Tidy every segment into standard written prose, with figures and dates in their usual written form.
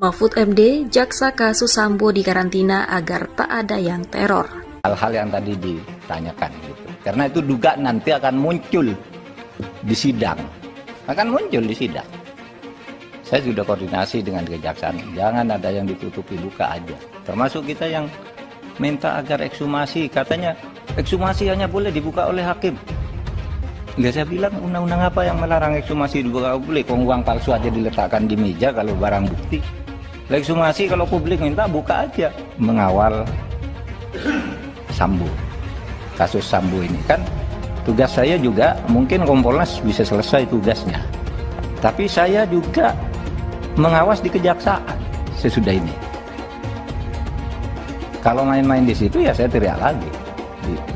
Mahfud MD, jaksa kasus Sambo dikarantina agar tak ada yang teror. Hal-hal yang tadi ditanyakan gitu. Karena itu dugaan nanti akan muncul di sidang. Saya sudah koordinasi dengan kejaksaan. Jangan ada yang ditutupi, buka aja. Termasuk kita yang minta agar ekshumasi. Katanya ekshumasi hanya boleh dibuka oleh hakim. Saya bilang undang-undang apa yang melarang ekshumasi dibuka publik? Uang palsu aja diletakkan di meja kalau barang bukti. Ekshumasi kalau publik minta buka aja. Mengawal Sambo, kasus Sambo ini kan tugas saya juga, mungkin Kompolnas bisa selesai tugasnya, tapi saya juga mengawas di kejaksaan sesudah ini. Kalau main-main di situ ya saya teriak lagi.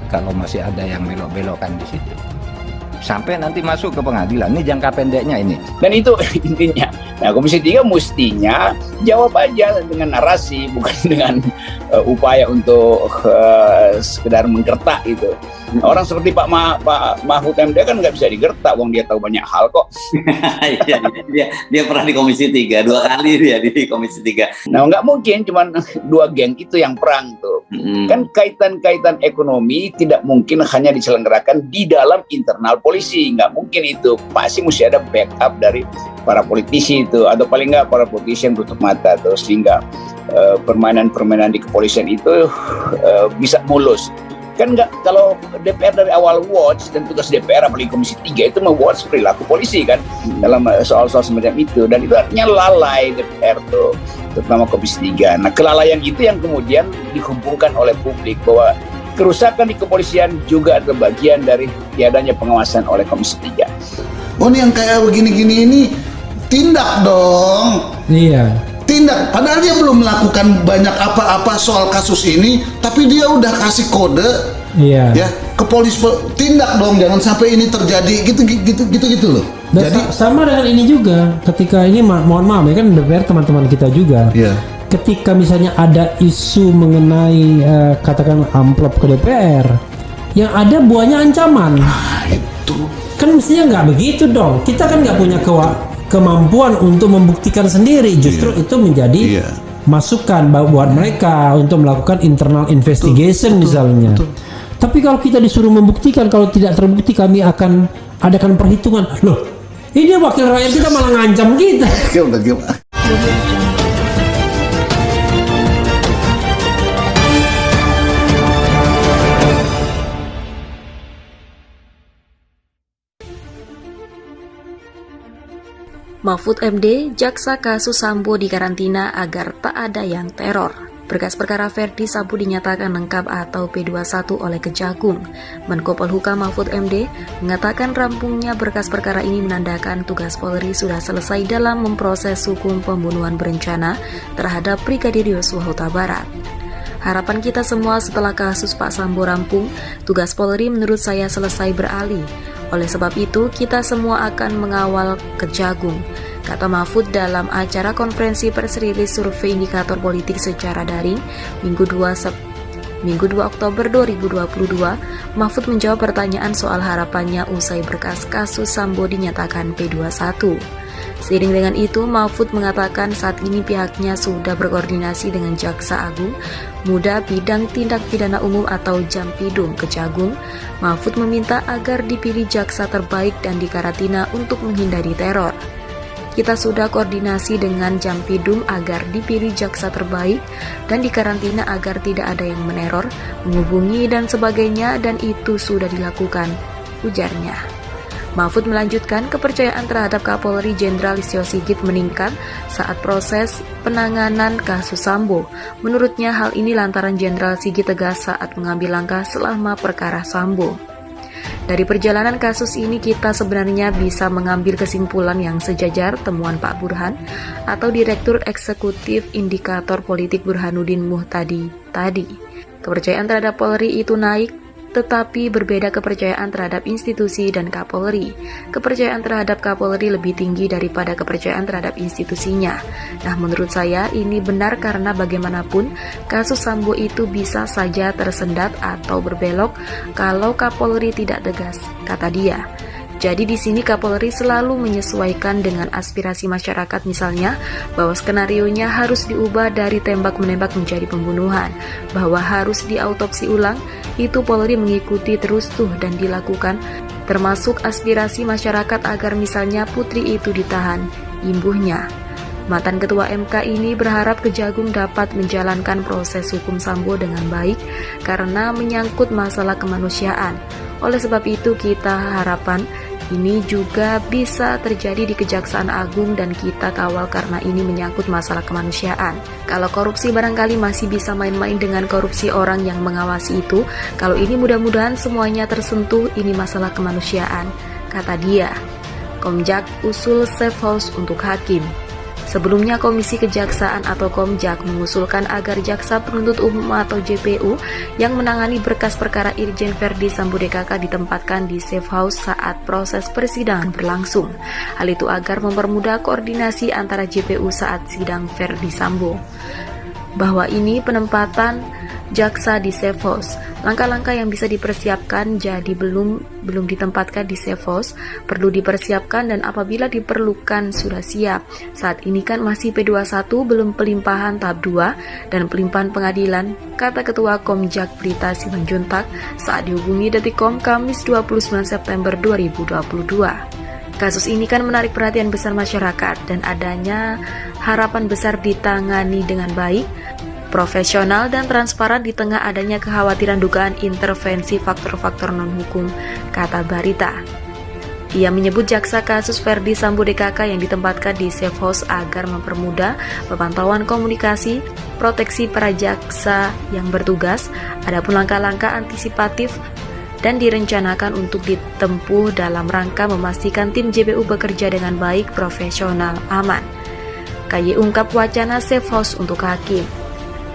Kalau masih ada yang belok-belokkan di situ, sampai nanti masuk ke pengadilan. Ini jangka pendeknya ini. Dan itu intinya. Nah, Komisi 3 mestinya jawab aja dengan narasi, bukan dengan upaya untuk sekedar menggertak gitu. Orang seperti Pak Mahfud MD kan nggak bisa digertak, wong dia tahu banyak hal kok. dia pernah di Komisi 3, 2 kali dia di Komisi 3. Nah, nggak mungkin cuma 2 geng itu yang perang tuh. Kan kaitan-kaitan ekonomi tidak mungkin hanya diselenggarakan di dalam internal polisi, nggak mungkin itu. Pasti mesti ada backup dari para politisi itu, atau paling nggak para politisi yang tutup mata tuh, sehingga permainan-permainan di kepolisian itu bisa mulus. Kan nggak, kalau DPR dari awal watch, dan tugas DPR apalagi Komisi 3 itu me-watch perilaku polisi kan dalam soal-soal semacam itu, dan itu artinya lalai DPR tuh, terutama Komisi 3. Nah, kelalaian itu yang kemudian dihubungkan oleh publik bahwa kerusakan di kepolisian juga ada bagian dari tiadanya pengawasan oleh Komisi 3. Oh, ini yang kayak begini-gini ini tindak dong. Iya. Tindak, padahal dia belum melakukan banyak apa-apa soal kasus ini, tapi dia udah kasih kode, ya, ke polisi, tindak dong, jangan sampai ini terjadi, gitu loh. Dan jadi sama dengan ini juga, ketika ini mohon maaf ya kan DPR teman-teman kita juga, ketika misalnya ada isu mengenai katakan amplop ke DPR, yang ada buahnya ancaman. Itu kan mestinya nggak begitu dong. Kita kan nggak punya kemampuan untuk membuktikan sendiri, justru itu menjadi masukan buat mereka untuk melakukan internal investigation misalnya. Tapi kalau kita disuruh membuktikan, kalau tidak terbukti kami akan adakan perhitungan. Loh, ini wakil rakyat kita malah ngancam kita. Mahfud MD, jaksa kasus Sambo dikarantina agar tak ada yang teror. Berkas perkara Verdi Sambo dinyatakan lengkap atau P21 oleh Kejagung. Menko Polhukam Mahfud MD mengatakan rampungnya berkas perkara ini menandakan tugas Polri sudah selesai dalam memproses hukum pembunuhan berencana terhadap Brigadir Yosua Huta Barat. Harapan kita semua setelah kasus Pak Sambo rampung, tugas Polri menurut saya selesai beralih. Oleh sebab itu, kita semua akan mengawal Kejagung, kata Mahfud dalam acara konferensi pers rilis survei indikator politik secara daring Minggu 2 Oktober 2022. Mahfud menjawab pertanyaan soal harapannya usai berkas kasus Sambo dinyatakan P21. Seiring dengan itu, Mahfud mengatakan saat ini pihaknya sudah berkoordinasi dengan Jaksa Agung Muda Bidang Tindak Pidana Umum atau Jampidum Kejagung. Mahfud meminta agar dipilih jaksa terbaik dan dikarantina untuk menghindari teror. Kita sudah koordinasi dengan Jampidum agar dipilih jaksa terbaik dan dikarantina agar tidak ada yang meneror, menghubungi dan sebagainya, dan itu sudah dilakukan, ujarnya. Mahfud melanjutkan, kepercayaan terhadap Kapolri Jenderal Listio Sigit meningkat saat proses penanganan kasus Sambo. Menurutnya hal ini lantaran Jenderal Sigit tegas saat mengambil langkah selama perkara Sambo. Dari perjalanan kasus ini kita sebenarnya bisa mengambil kesimpulan yang sejajar temuan Pak Burhan atau Direktur Eksekutif Indikator Politik Burhanuddin Muhtadi tadi. Kepercayaan terhadap Polri itu naik, tetapi berbeda kepercayaan terhadap institusi dan Kapolri. Kepercayaan terhadap Kapolri lebih tinggi daripada kepercayaan terhadap institusinya. Nah, menurut saya ini benar karena bagaimanapun kasus Sambo itu bisa saja tersendat atau berbelok kalau Kapolri tidak tegas, kata dia. Jadi di sini Kapolri selalu menyesuaikan dengan aspirasi masyarakat, misalnya bahwa skenarionya harus diubah dari tembak-menembak menjadi pembunuhan, bahwa harus diautopsi ulang, itu Polri mengikuti terus tuh dan dilakukan, termasuk aspirasi masyarakat agar misalnya putri itu ditahan, imbuhnya. Mantan Ketua MK ini berharap Kejagung dapat menjalankan proses hukum Sambo dengan baik karena menyangkut masalah kemanusiaan. Oleh sebab itu kita harapan ini juga bisa terjadi di Kejaksaan Agung dan kita kawal karena ini menyangkut masalah kemanusiaan. Kalau korupsi barangkali masih bisa main-main dengan korupsi orang yang mengawasi itu. Kalau ini mudah-mudahan semuanya tersentuh, ini masalah kemanusiaan, kata dia. Komjak usul safe house untuk hakim. Sebelumnya Komisi Kejaksaan atau Komjak mengusulkan agar Jaksa Penuntut Umum atau JPU yang menangani berkas perkara Irjen Verdi Sambo DKK ditempatkan di safe house saat proses persidangan berlangsung. Hal itu agar mempermudah koordinasi antara JPU saat sidang Verdi Sambo. Bahwa ini penempatan jaksa di safe house. Langkah-langkah yang bisa dipersiapkan jadi belum ditempatkan di safe house, perlu dipersiapkan dan apabila diperlukan sudah siap. Saat ini kan masih P21 belum pelimpahan tahap 2 dan pelimpahan pengadilan, kata Ketua Komjak Prita Simanjuntak saat dihubungi Detikcom Kamis 29 September 2022. Kasus ini kan menarik perhatian besar masyarakat dan adanya harapan besar ditangani dengan baik, profesional dan transparan di tengah adanya kekhawatiran dugaan intervensi faktor-faktor non-hukum, kata Barita. Ia menyebut jaksa kasus Verdi Sambo DKK yang ditempatkan di safe house agar mempermudah pemantauan komunikasi, proteksi para jaksa yang bertugas, adapun langkah-langkah antisipatif dan direncanakan untuk ditempuh dalam rangka memastikan tim JPU bekerja dengan baik, profesional, aman. KY ungkap wacana safe house untuk hakim.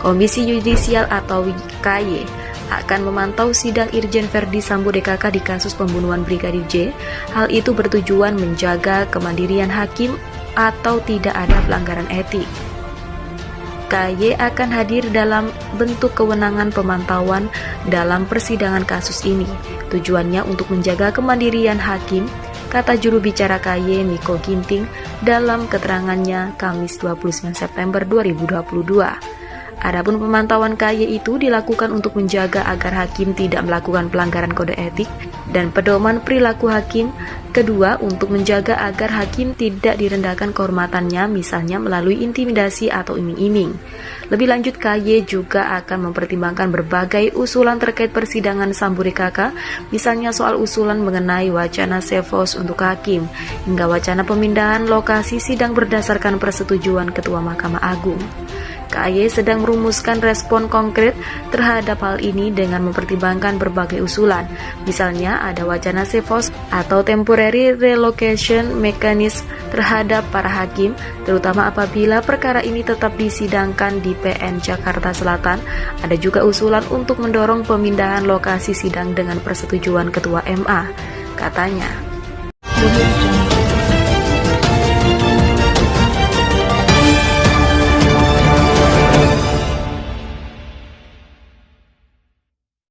Komisi Yudisial atau KY akan memantau sidang Irjen Verdi Sambo DKK di kasus pembunuhan Brigadir J. Hal itu bertujuan menjaga kemandirian hakim atau tidak ada pelanggaran etik. KY akan hadir dalam bentuk kewenangan pemantauan dalam persidangan kasus ini. Tujuannya untuk menjaga kemandirian hakim, kata juru bicara KY Miko Ginting dalam keterangannya Kamis 29 September 2022. Adapun pemantauan KY itu dilakukan untuk menjaga agar hakim tidak melakukan pelanggaran kode etik dan pedoman perilaku hakim. Kedua, untuk menjaga agar hakim tidak direndahkan kehormatannya, misalnya melalui intimidasi atau iming-iming. Lebih lanjut, KY juga akan mempertimbangkan berbagai usulan terkait persidangan Sambo DKK, misalnya soal usulan mengenai wacana safe house untuk hakim, hingga wacana pemindahan lokasi sidang berdasarkan persetujuan Ketua Mahkamah Agung. KY sedang merumuskan respon konkret terhadap hal ini dengan mempertimbangkan berbagai usulan. Misalnya ada wacana safe house atau temporary relocation mechanism terhadap para hakim, terutama apabila perkara ini tetap disidangkan di PN Jakarta Selatan. Ada juga usulan untuk mendorong pemindahan lokasi sidang dengan persetujuan Ketua MA, katanya.